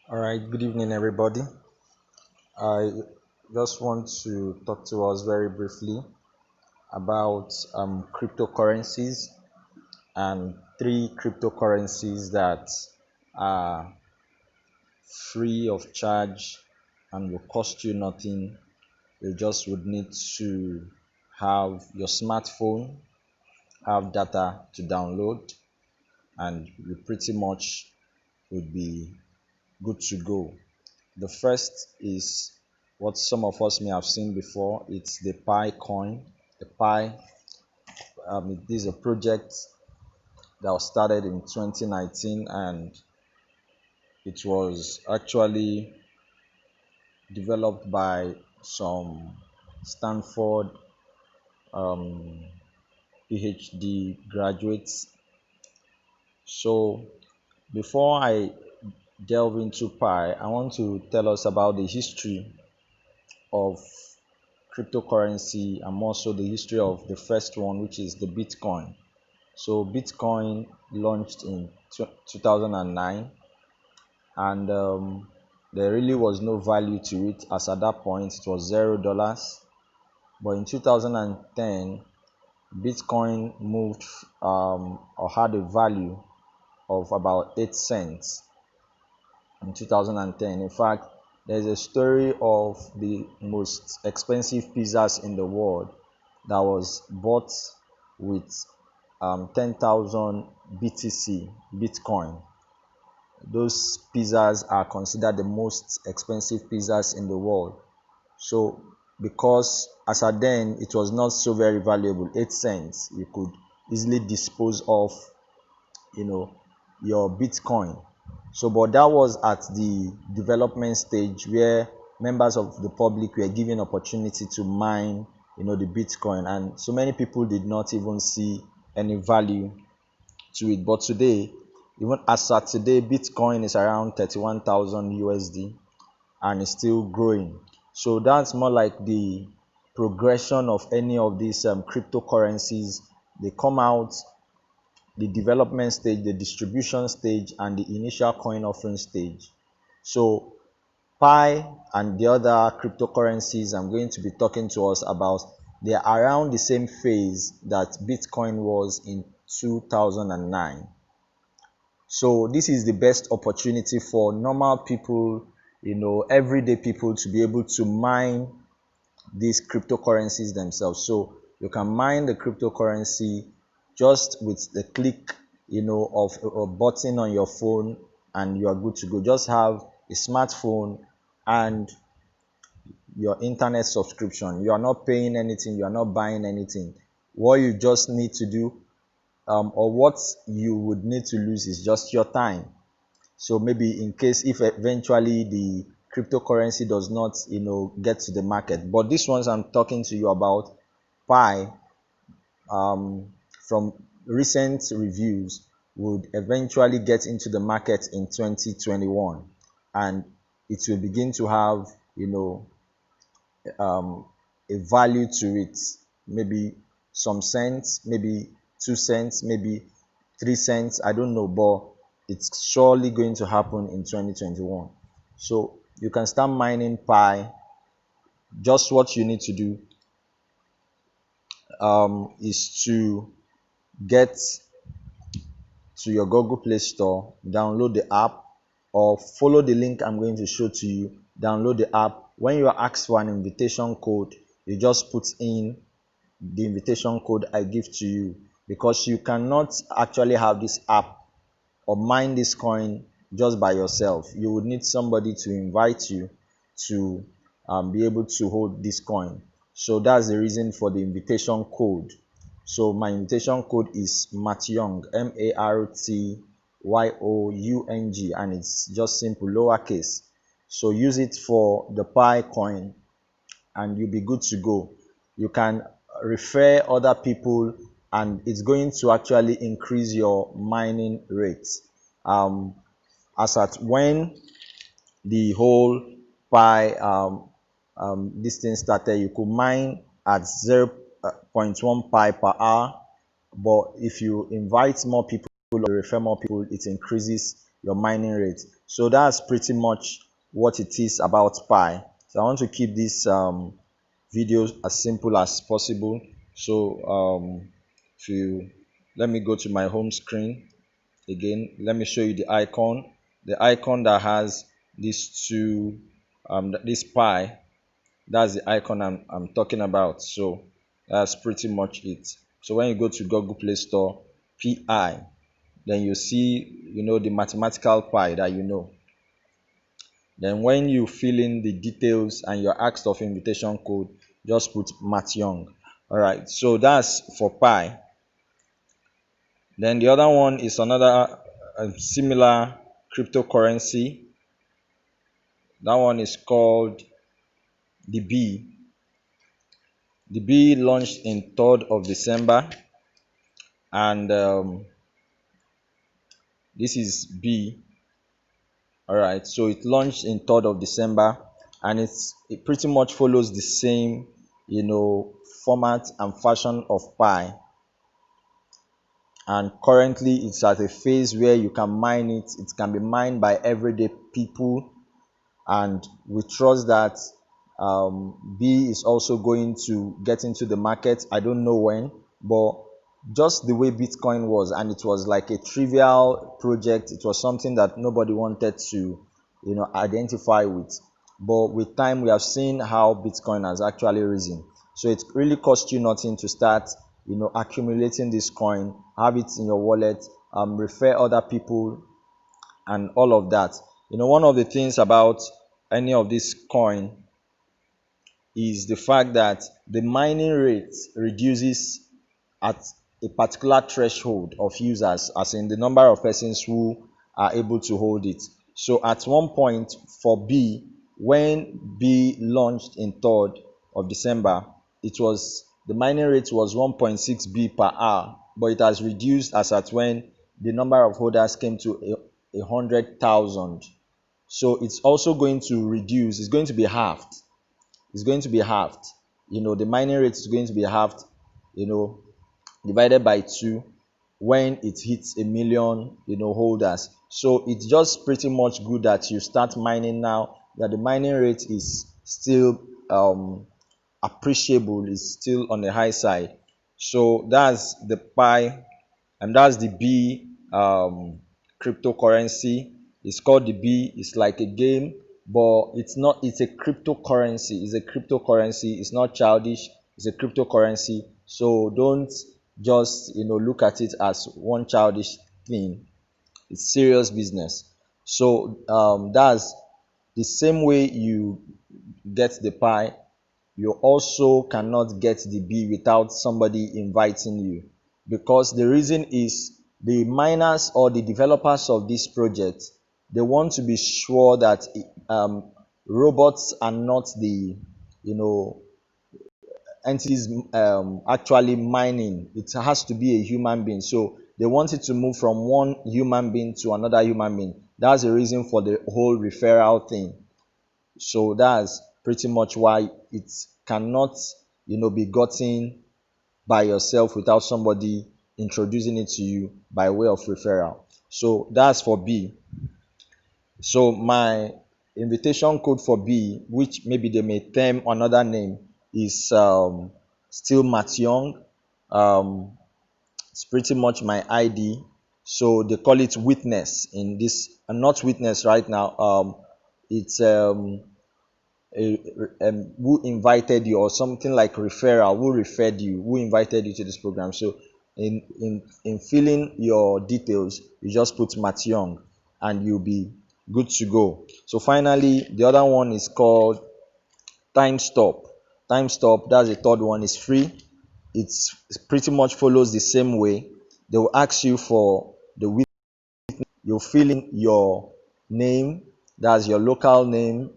All right, good evening, everybody. I just want to talk to us very briefly about cryptocurrencies and three cryptocurrencies that are free of charge and will cost you nothing. You just would need to have your smartphone, have data to download, and you pretty much would be good to go. The first is what some of us may have seen before. It's the Pi coin. The Pi, this is a project that was started in 2019 and it was actually developed by some Stanford um, PhD graduates. So before I delve into Pi, I want to tell us about the history of cryptocurrency and more so the history of the first one, which is the Bitcoin. So Bitcoin launched in 2009, and there really was no value to it, as at that point it was $0. But in 2010, Bitcoin moved or had a value of about 8 cents in 2010. In fact, there's a story of the most expensive pizzas in the world that was bought with 10,000 BTC Bitcoin. Those pizzas are considered the most expensive pizzas in the world. So, because as at then it was not so very valuable, 8 cents, you could easily dispose of, you know, your Bitcoin. So, but that was at the development stage where members of the public were given opportunity to mine, the Bitcoin, and so many people did not even see any value to it. But today, even as at today, Bitcoin is around 31,000 USD and is still growing. So that's more like the progression of any of these cryptocurrencies. They come out the development stage, the distribution stage, and the initial coin offering stage. So Pi and the other cryptocurrencies I'm going to be talking to us about, they are around the same phase that Bitcoin was in 2009. So this is the best opportunity for normal people, everyday people, to be able to mine these cryptocurrencies themselves. So you can mine the cryptocurrency just with the click, of a button on your phone, and you are good to go. Just have a smartphone and your internet subscription. You are not paying anything, you are not buying anything. What you just need to do, or what you would need to lose, is just your time. So maybe in case if eventually the cryptocurrency does not, get to the market. But these ones I'm talking to you about, Pi, from recent reviews, would eventually get into the market in 2021, and it will begin to have, a value to it. Maybe some cents, maybe 2 cents, maybe 3 cents, I don't know, but it's surely going to happen in 2021. So you can start mining Pi. Just what you need to do is to get to your Google Play Store, download the app, or follow the link I'm going to show to you. Download the app. When you are asked for an invitation code, you just put in the invitation code I give to you, because you cannot actually have this app or mine this coin just by yourself. You would need somebody to invite you to be able to hold this coin. So that's the reason for the invitation code. So my invitation code is martyoung, MARTYOUNG, and it's just simple lowercase. So use it for the Pi coin and you'll be good to go. You can refer other people, and it's going to actually increase your mining rate. As at when the whole Pi this thing started, you could mine at 0.1 Pi per hour, but if you invite more people or refer more people, it increases your mining rate. So that's pretty much what it is about Pi. So I want to keep this video as simple as possible. So if you let me go to my home screen again, let me show you the icon that has these two this Pi. That's the icon I'm talking about. So that's pretty much it. So when you go to Google Play Store, Pi, then you see, the mathematical pi that you know. Then when you fill in the details and you're asked of invitation code, just put martyoung. All right, so that's for pi. Then the other one is another similar cryptocurrency. That one is called the B. The B launched in 3rd of December, and this is B. All right, so it launched in 3rd of December, and it pretty much follows the same, format and fashion of Pi. And currently, it's at a phase where you can mine it. It can be mined by everyday people, and we trust that B is also going to get into the market. I don't know when, but just the way Bitcoin was, and it was like a trivial project. It was something that nobody wanted to, identify with. But with time, we have seen how Bitcoin has actually risen. So it really costs you nothing to start, accumulating this coin, have it in your wallet, refer other people, and all of that. One of the things about any of this coin is the fact that the mining rate reduces at a particular threshold of users, as in the number of persons who are able to hold it. So at one point for B, when B launched in 3rd of December, the mining rate was 1.6 B per hour, but it has reduced as at when the number of holders came to 100,000. So it's also going to reduce, it's going to be halved. It's going to be halved. The mining rate is going to be halved, divided by 2 when it hits a million, holders. So it's just pretty much good that you start mining now, that the mining rate is still appreciable, is still on the high side. So that's the Pi, and that's the B cryptocurrency. It's called the B. It's like a game, but it's not. It's a cryptocurrency. It's a cryptocurrency. It's not childish. It's a cryptocurrency. So don't just look at it as one childish thing. It's serious business. So that's the same way you get the Pi. You also cannot get the B without somebody inviting you, because the reason is the miners or the developers of this project, they want to be sure that robots are not the entities actually mining. It has to be a human being, so they want it to move from one human being to another human being. That's the reason for the whole referral thing. So that's pretty much why it cannot be gotten by yourself without somebody introducing it to you by way of referral. So that's for B. So my invitation code for B, which maybe they may term another name, is still martyoung. It's pretty much my ID. So they call it witness in this, not witness right now. It's who invited you, or something like referral, who referred you, who invited you to this program. So in filling your details, you just put martyoung and you'll be good to go. So finally, the other one is called Timestop. That's the third one. Is free. It pretty much follows the same way. They will ask you for the witness. You fill in your name, that's your local name,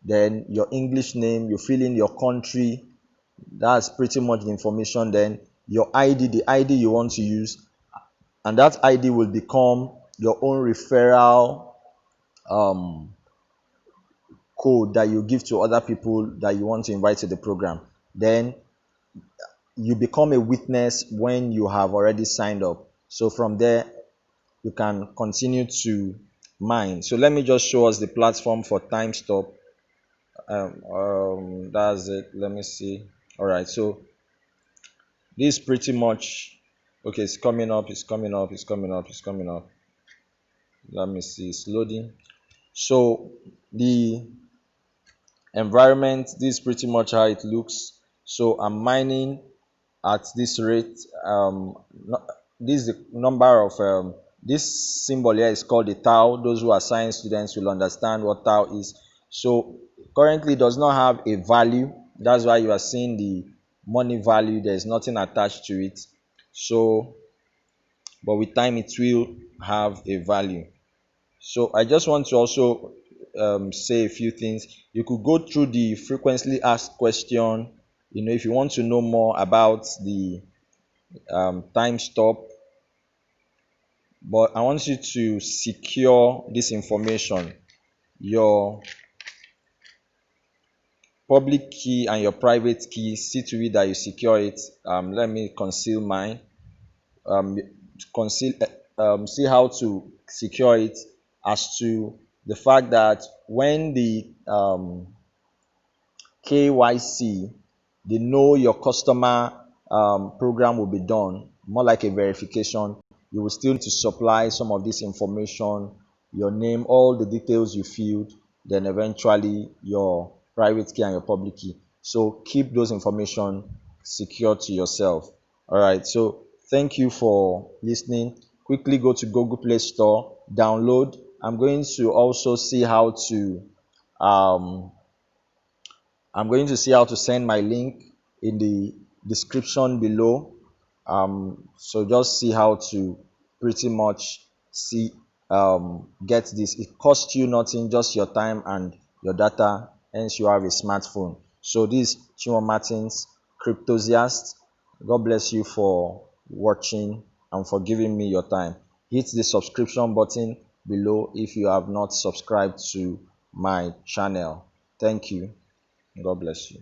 then your English name, you fill in your country. That's pretty much the information. Then your ID, the ID you want to use, and that ID will become your own referral code that you give to other people that you want to invite to the program. Then you become a witness when you have already signed up. So from there, you can continue to mine. So let me just show us the platform for Timestop. That's it. Let me see. All right, so this is pretty much okay. It's coming up, it's coming up, it's coming up, it's coming up. Let me see, it's loading. So the environment, this is pretty much how it looks. So I'm mining at this rate. This is the number of this symbol here is called the tau. Those who are science students will understand what tau is. So currently it does not have a value. That's why you are seeing the money value. There's nothing attached to it. So but with time it will have a value. So I just want to also say a few things. You could go through the frequently asked question. If you want to know more about the time stop, but I want you to secure this information, your public key and your private key. See to it that you secure it. Let me conceal mine. um, conceal See how to secure it, as to the fact that when the KYC, the know your customer program will be done, more like a verification. You will still need to supply some of this information, your name, all the details you filled, then eventually your private key and your public key. So keep those information secure to yourself. All right, so thank you for listening. Quickly go to Google Play Store, download. I'm going to also see how to um, I'm going to see how to send my link in the description below. So just see how to pretty much see get this. It costs you nothing, just your time and your data, hence you have a smartphone. So this is Chimo Martins, cryptosiast. God bless you for watching and for giving me your time. Hit the subscription button below if you have not subscribed to my channel. Thank you. God bless you.